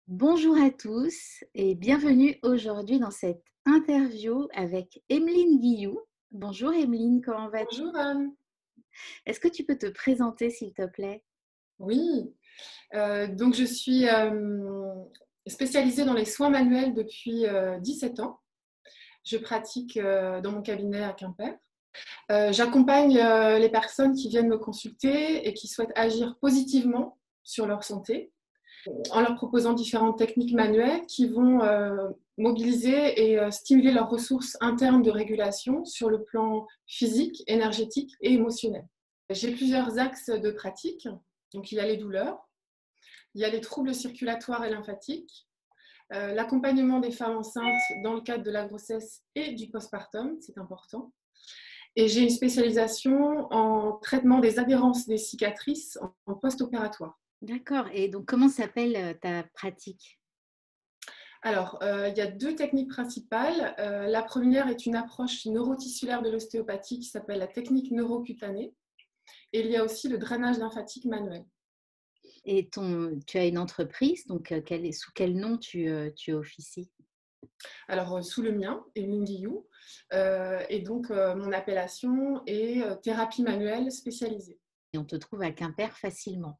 Bonjour à tous et bienvenue aujourd'hui dans cette interview avec Emeline Guillou. Bonjour Emeline, comment vas-tu? Bonjour Anne. Est-ce que tu peux te présenter s'il te plaît? Oui, donc je suis spécialisée dans les soins manuels depuis 17 ans. Je pratique dans mon cabinet à Quimper. J'accompagne les personnes qui viennent me consulter et qui souhaitent agir positivement sur leur santé en leur proposant différentes techniques manuelles qui vont mobiliser et stimuler leurs ressources internes de régulation sur le plan physique, énergétique et émotionnel. J'ai plusieurs axes de pratique. Donc, il y a les douleurs, il y a les troubles circulatoires et lymphatiques, l'accompagnement des femmes enceintes dans le cadre de la grossesse et du postpartum, c'est important. Et j'ai une spécialisation en traitement des adhérences des cicatrices en post-opératoire. D'accord, et donc comment s'appelle ta pratique? Alors, il y a deux techniques principales. La première est une approche neurotissulaire de l'ostéopathie qui s'appelle la technique neurocutanée. Et il y a aussi le drainage lymphatique manuel. Et tu as une entreprise, donc sous quel nom tu officies? Alors, sous le mien, Emeline Guillou. Et donc, mon appellation est thérapie manuelle spécialisée. Et on te trouve à Quimper facilement.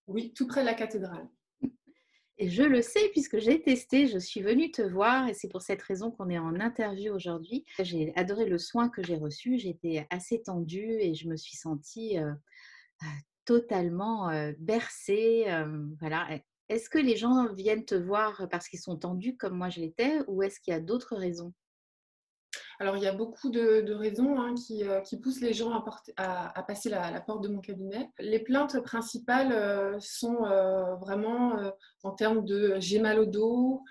Oui, tout près de la cathédrale. Et je le sais puisque j'ai testé, je suis venue te voir et c'est pour cette raison qu'on est en interview aujourd'hui. J'ai adoré le soin que j'ai reçu, j'étais assez tendue et je me suis sentie totalement bercée. Voilà. Est-ce que les gens viennent te voir parce qu'ils sont tendus comme moi je l'étais ou est-ce qu'il y a d'autres raisons? Alors, il y a beaucoup de raisons qui poussent les gens à passer la porte de mon cabinet. Les plaintes principales sont vraiment en termes de j'ai mal au dos,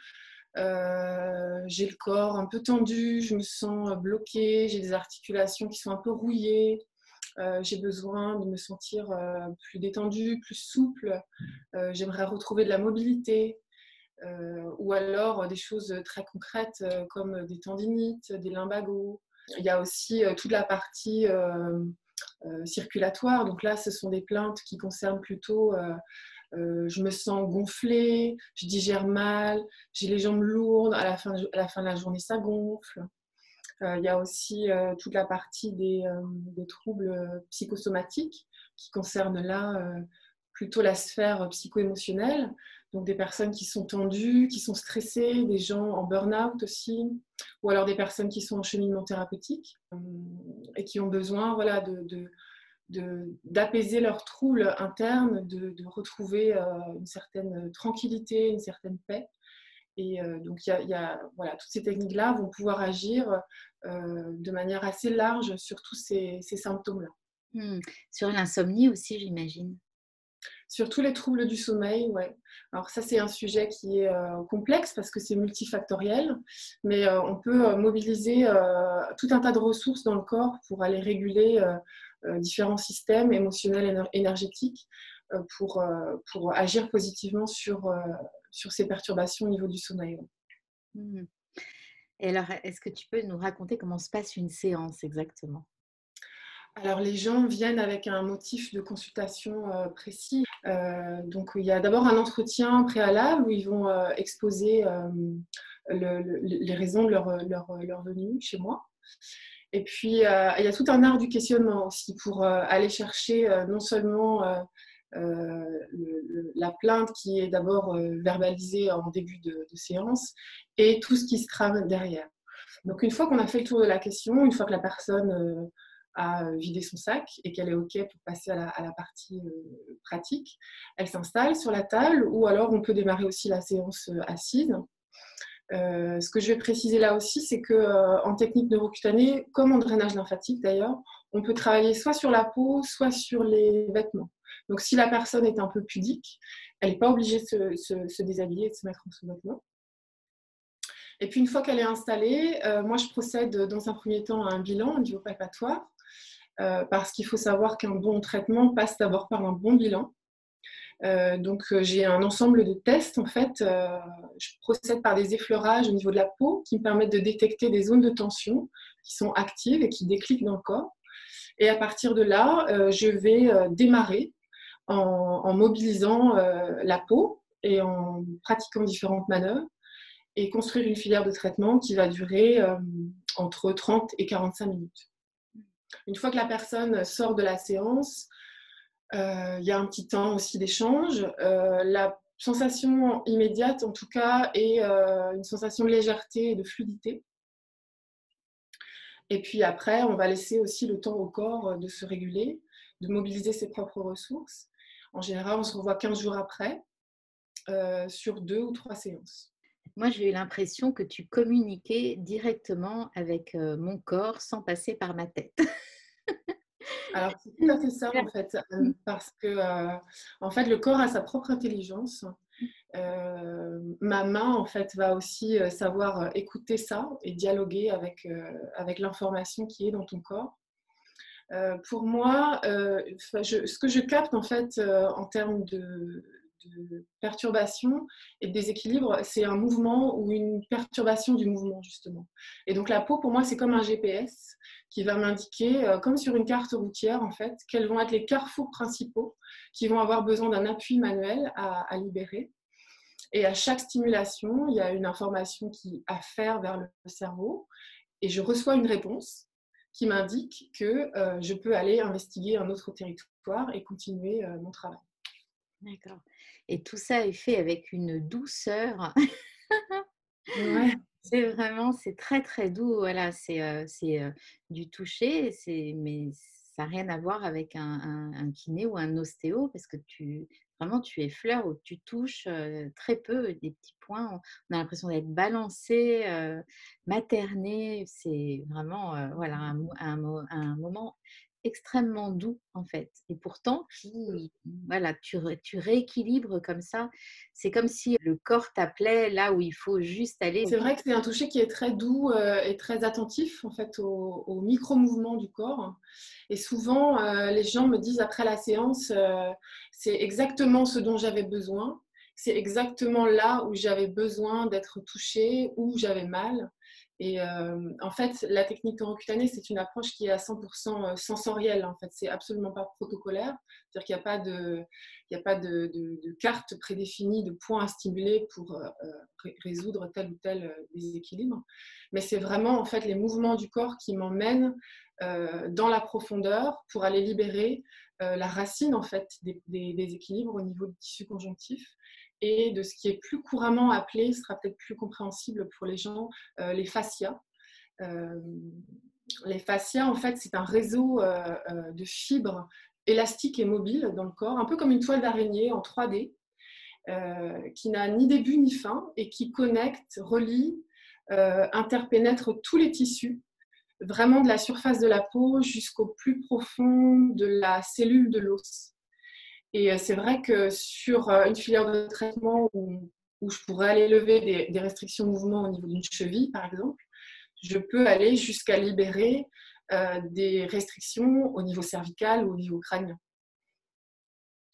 j'ai le corps un peu tendu, je me sens bloquée, j'ai des articulations qui sont un peu rouillées, j'ai besoin de me sentir plus détendue, plus souple, j'aimerais retrouver de la mobilité. Ou alors des choses très concrètes comme des tendinites, des lumbagos. Il y a aussi toute la partie circulatoire. Donc là, ce sont des plaintes qui concernent plutôt je me sens gonflée, je digère mal, j'ai les jambes lourdes, à la fin de la journée, ça gonfle. Il y a aussi toute la partie des troubles psychosomatiques qui concernent là plutôt la sphère psycho-émotionnelle. Donc des personnes qui sont tendues, qui sont stressées, des gens en burn-out aussi, ou alors des personnes qui sont en cheminement thérapeutique et qui ont besoin voilà, d'apaiser leurs troubles internes, de retrouver une certaine tranquillité, une certaine paix. Et donc, voilà, toutes ces techniques-là vont pouvoir agir de manière assez large sur tous ces symptômes-là. Hmm. Sur l'insomnie aussi, j'imagine. Sur tous les troubles du sommeil, ouais. Alors ça, c'est un sujet qui est complexe parce que c'est multifactoriel, mais on peut mobiliser tout un tas de ressources dans le corps pour aller réguler différents systèmes émotionnels et énergétiques pour agir positivement sur ces perturbations au niveau du sommeil. Ouais. Hmm. Et alors, est-ce que tu peux nous raconter comment se passe une séance exactement? Alors les gens viennent avec un motif de consultation précis. Donc il y a d'abord un entretien préalable où ils vont exposer les raisons de leur venue chez moi. Et puis il y a tout un art du questionnement aussi pour aller chercher non seulement la plainte qui est d'abord verbalisée en début de séance et tout ce qui se trame derrière. Donc une fois qu'on a fait le tour de la question, une fois que la personne a vidé son sac et qu'elle est OK pour passer à la partie pratique, elle s'installe sur la table ou alors on peut démarrer aussi la séance assise. Ce que je vais préciser là aussi, c'est qu'en technique neurocutanée, comme en drainage lymphatique d'ailleurs, on peut travailler soit sur la peau, soit sur les vêtements. Donc si la personne est un peu pudique, elle n'est pas obligée de se déshabiller et de se mettre en sous-vêtements. Et puis une fois qu'elle est installée, moi je procède dans un premier temps à un bilan au niveau palpatoire, parce qu'il faut savoir qu'un bon traitement passe d'abord par un bon bilan. Donc j'ai un ensemble de tests en fait. Je procède par des effleurages au niveau de la peau qui me permettent de détecter des zones de tension qui sont actives et qui décliquent dans le corps. Et à partir de là, je vais démarrer en mobilisant la peau et en pratiquant différentes manœuvres et construire une filière de traitement qui va durer entre 30 et 45 minutes. Une fois que la personne sort de la séance, il y a un petit temps aussi d'échange. La sensation immédiate, en tout cas, est une sensation de légèreté et de fluidité. Et puis après, on va laisser aussi le temps au corps de se réguler, de mobiliser ses propres ressources. En général, on se revoit 15 jours après, sur 2 ou 3 séances. Moi, j'ai eu l'impression que tu communiquais directement avec mon corps sans passer par ma tête. Alors, c'est tout à fait ça, en fait, parce que, en fait, le corps a sa propre intelligence. Ma main, en fait, va aussi savoir écouter ça et dialoguer avec l'information qui est dans ton corps. Pour moi, ce que je capte, en fait, en termes de perturbation et de déséquilibre, c'est un mouvement ou une perturbation du mouvement, justement. Et donc, la peau, pour moi, c'est comme un GPS qui va m'indiquer, comme sur une carte routière, en fait, quels vont être les carrefours principaux qui vont avoir besoin d'un appui manuel à libérer. Et à chaque stimulation, il y a une information qui a à faire vers le cerveau et je reçois une réponse qui m'indique que je peux aller investiguer un autre territoire et continuer mon travail. D'accord. Et tout ça est fait avec une douceur. Ouais. C'est vraiment, c'est très très doux. Voilà, c'est du toucher, mais ça n'a rien à voir avec un kiné ou un ostéo parce que vraiment tu effleures ou tu touches très peu des petits points. On a l'impression d'être balancé, materné. C'est vraiment voilà, un moment extrêmement doux en fait. Et pourtant, voilà, tu rééquilibres comme ça. C'est comme si le corps t'appelait là où il faut juste aller. C'est vrai que c'est un toucher qui est très doux et très attentif en fait aux micro-mouvements du corps. Et souvent, les gens me disent après la séance, c'est exactement ce dont j'avais besoin. C'est exactement là où j'avais besoin d'être touchée, où j'avais mal. Et en fait, la technique torocutanée, c'est une approche qui est à 100% sensorielle. En fait, c'est absolument pas protocolaire. C'est-à-dire qu'il n'y a pas de carte prédéfinie, de points à stimuler pour résoudre tel ou tel déséquilibre. Mais c'est vraiment en fait les mouvements du corps qui m'emmènent dans la profondeur pour aller libérer la racine en fait des déséquilibres au niveau du tissu conjonctif et de ce qui est plus couramment appelé, ce sera peut-être plus compréhensible pour les gens, les fascias. Euh, les fascias, en fait, c'est un réseau de fibres élastiques et mobiles dans le corps, un peu comme une toile d'araignée en 3D, qui n'a ni début ni fin et qui connecte, relie, interpénètre tous les tissus, vraiment de la surface de la peau jusqu'au plus profond de la cellule de l'os. Et c'est vrai que sur une filière de traitement où je pourrais aller lever des restrictions de mouvement au niveau d'une cheville, par exemple, je peux aller jusqu'à libérer des restrictions au niveau cervical ou au niveau crânien.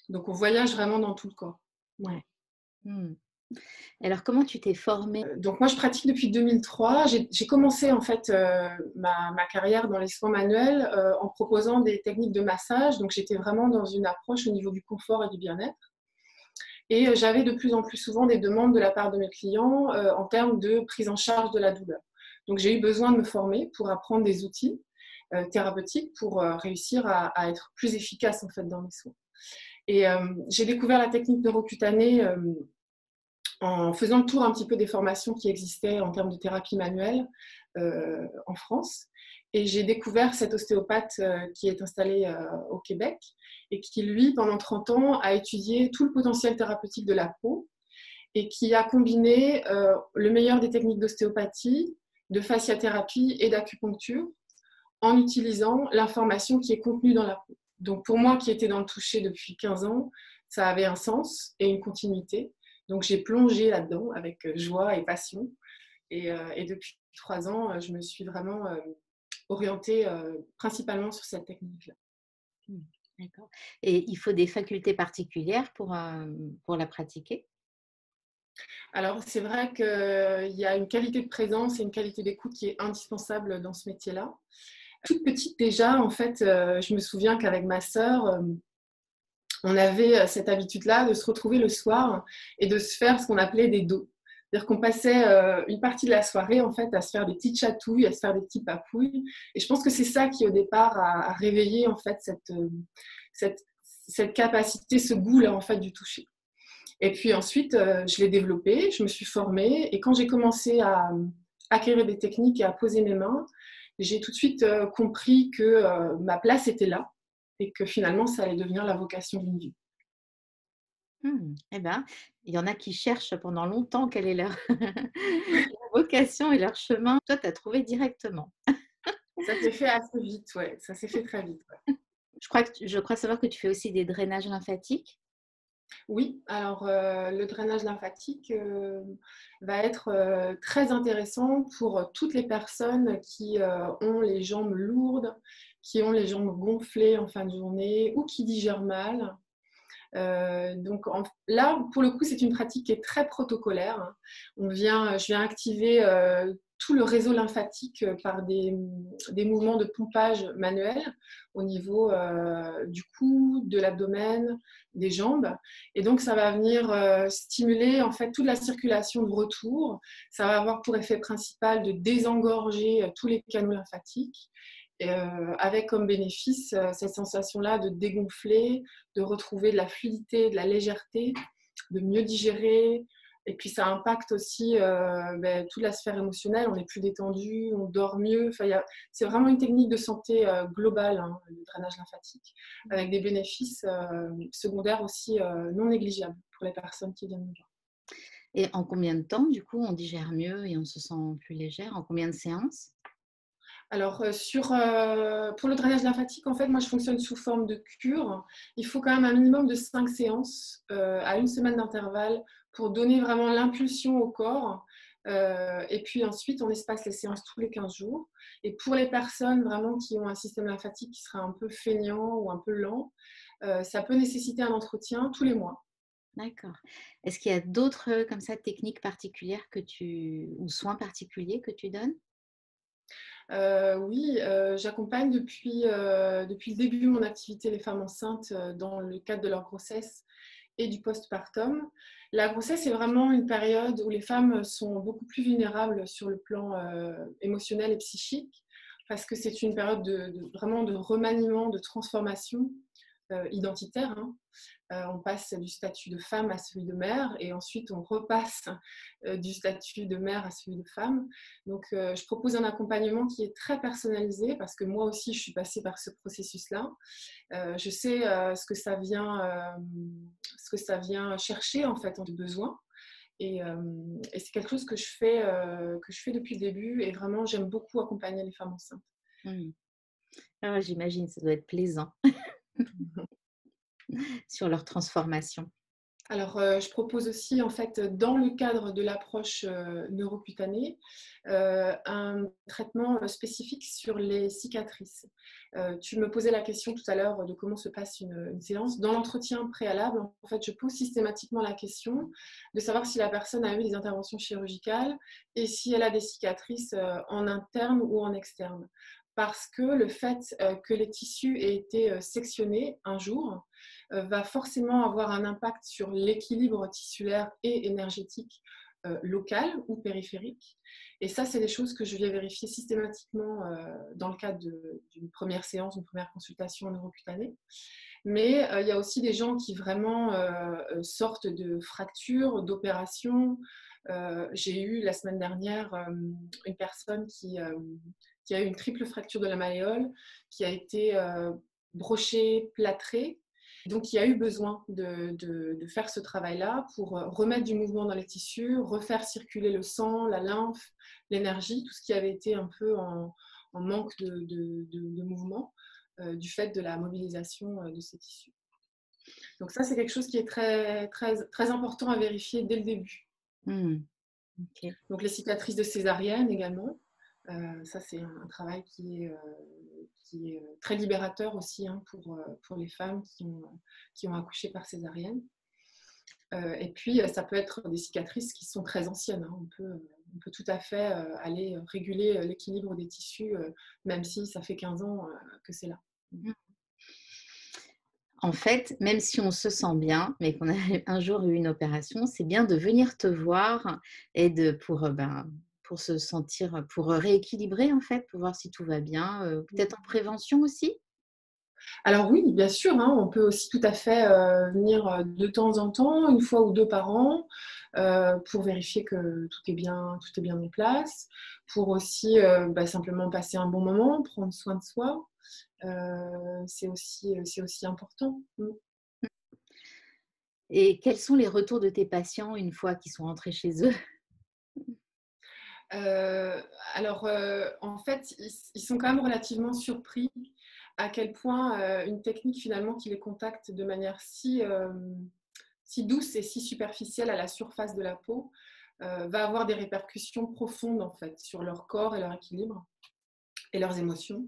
Donc on voyage vraiment dans tout le corps. Ouais. Mmh. Alors, comment tu t'es formée? Donc moi, je pratique depuis 2003. J'ai commencé en fait ma carrière dans les soins manuels en proposant des techniques de massage. Donc j'étais vraiment dans une approche au niveau du confort et du bien-être. Et j'avais de plus en plus souvent des demandes de la part de mes clients en termes de prise en charge de la douleur. Donc j'ai eu besoin de me former pour apprendre des outils thérapeutiques pour réussir à être plus efficace en fait dans mes soins. Et j'ai découvert la technique neurocutanée en faisant le tour un petit peu des formations qui existaient en termes de thérapie manuelle en France. Et j'ai découvert cet ostéopathe qui est installé au Québec et qui, lui, pendant 30 ans, a étudié tout le potentiel thérapeutique de la peau et qui a combiné le meilleur des techniques d'ostéopathie, de fasciathérapie et d'acupuncture en utilisant l'information qui est contenue dans la peau. Donc pour moi qui étais dans le toucher depuis 15 ans, ça avait un sens et une continuité. Donc j'ai plongé là-dedans avec joie et passion. Et depuis 3 ans, je me suis vraiment orientée principalement sur cette technique-là. Mmh, d'accord. Et il faut des facultés particulières pour la pratiquer? Alors c'est vrai qu'il y a une qualité de présence et une qualité d'écoute qui est indispensable dans ce métier-là. Toute petite déjà, en fait, je me souviens qu'avec ma sœur, on avait cette habitude-là de se retrouver le soir et de se faire ce qu'on appelait des dos. C'est-à-dire qu'on passait une partie de la soirée en fait à se faire des petites chatouilles, à se faire des petits papouilles. Et je pense que c'est ça qui au départ a réveillé en fait cette, cette capacité, ce goût-là en fait du toucher. Et puis ensuite, je l'ai développé, je me suis formée. Et quand j'ai commencé à acquérir des techniques et à poser mes mains, j'ai tout de suite compris que ma place était là et que finalement, ça allait devenir la vocation d'une vie. Eh ben, il y en a qui cherchent pendant longtemps quelle est leur leur vocation et leur chemin. Toi, tu as trouvé directement. Ça s'est fait assez vite, ouais. Ça s'est fait très vite. Ouais. Je crois savoir que tu fais aussi des drainages lymphatiques? Oui, alors le drainage lymphatique va être très intéressant pour toutes les personnes qui ont les jambes lourdes, qui ont les jambes gonflées en fin de journée ou qui digèrent mal. Là, pour le coup, c'est une pratique qui est très protocolaire. Je viens activer tout le réseau lymphatique par des mouvements de pompage manuel au niveau du cou, de l'abdomen, des jambes. Et donc, ça va venir stimuler en fait toute la circulation de retour. Ça va avoir pour effet principal de désengorger tous les canaux lymphatiques. Avec comme bénéfice cette sensation-là de dégonfler, de retrouver de la fluidité, de la légèreté, de mieux digérer. Et puis ça impacte aussi toute la sphère émotionnelle, on est plus détendu, on dort mieux. Enfin, c'est vraiment une technique de santé globale, hein, le drainage lymphatique, avec des bénéfices secondaires aussi non négligeables pour les personnes qui viennent nous voir. Et en combien de temps, du coup, on digère mieux et on se sent plus légère? En combien de séances? Alors, pour le drainage lymphatique, en fait, moi, je fonctionne sous forme de cure. Il faut quand même un minimum de 5 séances à une semaine d'intervalle pour donner vraiment l'impulsion au corps. Et puis ensuite, on espace les séances tous les 15 jours. Et pour les personnes vraiment qui ont un système lymphatique qui sera un peu feignant ou un peu lent, ça peut nécessiter un entretien tous les mois. D'accord. Est-ce qu'il y a d'autres, comme ça, techniques particulières ou soins particuliers que tu donnes? Oui, j'accompagne depuis le début de mon activité les femmes enceintes dans le cadre de leur grossesse et du postpartum. La grossesse est vraiment une période où les femmes sont beaucoup plus vulnérables sur le plan émotionnel et psychique parce que c'est une période vraiment de remaniement, de transformation identitaire, hein. On passe du statut de femme à celui de mère et ensuite on repasse du statut de mère à celui de femme. Donc je propose un accompagnement qui est très personnalisé parce que moi aussi je suis passée par ce processus-là. Je sais ce que ça vient chercher en fait en besoin. Et c'est quelque chose que je fais depuis le début et vraiment j'aime beaucoup accompagner les femmes enceintes. Mmh. Ah ouais, j'imagine, ça doit être plaisant sur leur transformation. Alors, je propose aussi, en fait, dans le cadre de l'approche neurocutanée, un traitement spécifique sur les cicatrices. Tu me posais la question tout à l'heure de comment se passe une séance. Dans l'entretien préalable, en fait, je pose systématiquement la question de savoir si la personne a eu des interventions chirurgicales et si elle a des cicatrices en interne ou en externe. Parce que le fait que les tissus aient été sectionnés un jour, va forcément avoir un impact sur l'équilibre tissulaire et énergétique local ou périphérique. Et ça, c'est des choses que je viens vérifier systématiquement dans le cadre d'une première séance, d'une première consultation neurocutanée. Mais il y a aussi des gens qui vraiment sortent de fractures, d'opérations. J'ai eu la semaine dernière une personne qui a eu une triple fracture de la malléole, qui a été brochée, plâtrée. Donc, il y a eu besoin de faire ce travail-là pour remettre du mouvement dans les tissus, refaire circuler le sang, la lymphe, l'énergie, tout ce qui avait été un peu en manque de mouvement du fait de la mobilisation de ces tissus. Donc ça, c'est quelque chose qui est très, très, très important à vérifier dès le début. Mmh. OK. Donc les cicatrices de césarienne également. Ça, c'est un travail qui est très libérateur aussi hein, pour les femmes qui ont accouché par césarienne. Et puis, ça peut être des cicatrices qui sont très anciennes. Hein. On peut tout à fait aller réguler l'équilibre des tissus, même si ça fait 15 ans que c'est là. Mmh. en fait, même si on se sent bien, mais qu'on a un jour eu une opération, c'est bien de venir te voir et pour se sentir, pour rééquilibrer en fait, pour voir si tout va bien, peut-être en prévention aussi? Alors oui, bien sûr, hein, on peut aussi tout à fait venir de temps en temps, une fois ou deux par an, pour vérifier que tout est bien en place, pour aussi simplement passer un bon moment, prendre soin de soi. C'est aussi important. Mm. Et quels sont les retours de tes patients une fois qu'ils sont rentrés chez eux? Euh, En fait, ils sont quand même relativement surpris à quel point une technique finalement qui les contacte de manière si douce et si superficielle à la surface de la peau va avoir des répercussions profondes en fait sur leur corps et leur équilibre et leurs émotions.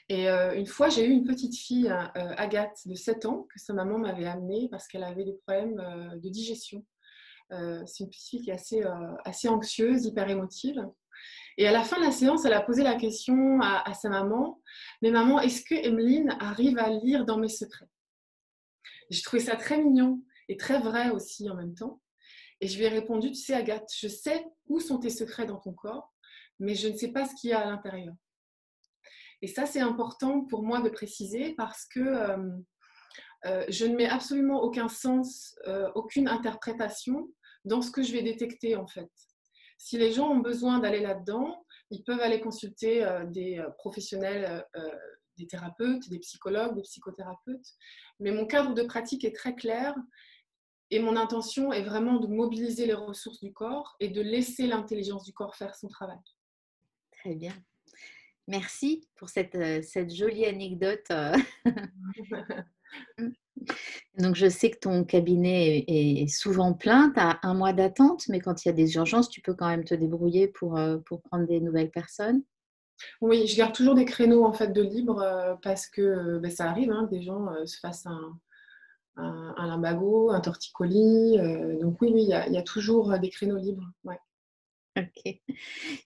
Et une fois, j'ai eu une petite fille, Agathe, de 7 ans, que sa maman m'avait amenée parce qu'elle avait des problèmes de digestion. C'est une petite fille qui est assez anxieuse, hyper émotive. Et à la fin de la séance, elle a posé la question à sa maman, mais maman, est-ce que Emeline arrive à lire dans mes secrets? J'ai trouvé ça très mignon et très vrai aussi en même temps. Et je lui ai répondu, tu sais Agathe, je sais où sont tes secrets dans ton corps, mais je ne sais pas ce qu'il y a à l'intérieur. Et ça, c'est important pour moi de préciser parce que je ne mets absolument aucun sens, aucune interprétation dans ce que je vais détecter en fait. Si les gens ont besoin d'aller là-dedans, ils peuvent aller consulter des professionnels, des thérapeutes, des psychologues, des psychothérapeutes. Mais mon cadre de pratique est très clair et mon intention est vraiment de mobiliser les ressources du corps et de laisser l'intelligence du corps faire son travail. Très bien. Merci pour cette jolie anecdote. Donc, je sais que ton cabinet est souvent plein. Tu as un mois d'attente, mais quand il y a des urgences, tu peux quand même te débrouiller pour prendre des nouvelles personnes. Oui, je garde toujours des créneaux en fait de libre parce que ça arrive, hein, des gens se fassent un lumbago, un torticolis. Donc oui, il y a toujours des créneaux libres. Ouais. Ok.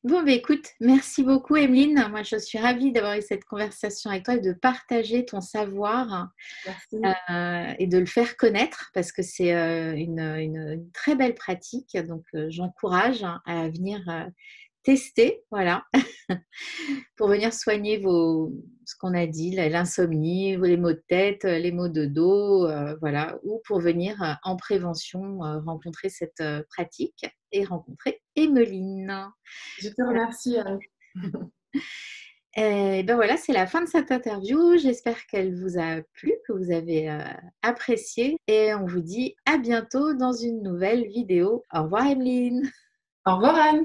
Bon, écoute, merci beaucoup, Emeline. Moi, je suis ravie d'avoir eu cette conversation avec toi et de partager ton savoir Merci. et de le faire connaître parce que c'est une très belle pratique. Donc, j'encourage à venir tester, voilà, pour venir soigner ce qu'on a dit, l'insomnie, les maux de tête, les maux de dos, voilà, ou pour venir en prévention rencontrer cette pratique et rencontrer Emeline. Je te remercie, Anne. Et ben voilà, c'est la fin de cette interview. J'espère qu'elle vous a plu, que vous avez apprécié. Et on vous dit à bientôt dans une nouvelle vidéo. Au revoir, Emeline. Au revoir, Anne.